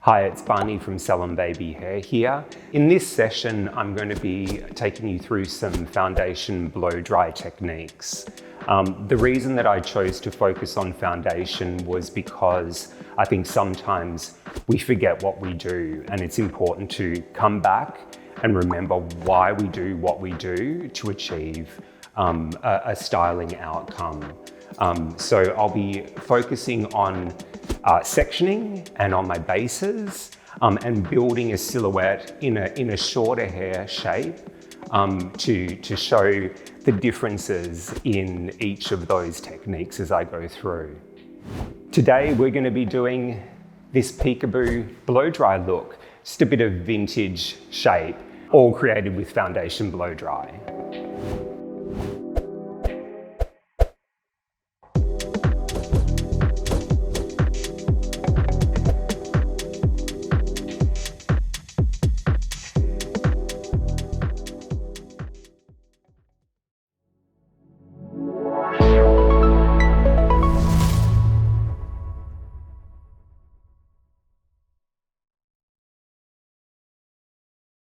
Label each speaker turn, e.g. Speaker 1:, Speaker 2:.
Speaker 1: Hi, it's Barney from Salon Baby Hair here. In this session, I'm going to be taking you through some foundation blow dry techniques. The reason that I chose to focus on foundation was because I think sometimes we forget what we do, and it's important to come back and remember why we do what we do to achieve a styling outcome. So I'll be focusing on sectioning and on my bases and building a silhouette in a shorter hair shape to show the differences in each of those techniques as I go through. Today we're going to be doing this peekaboo blow dry look, just a bit of vintage shape, all created with foundation blow dry.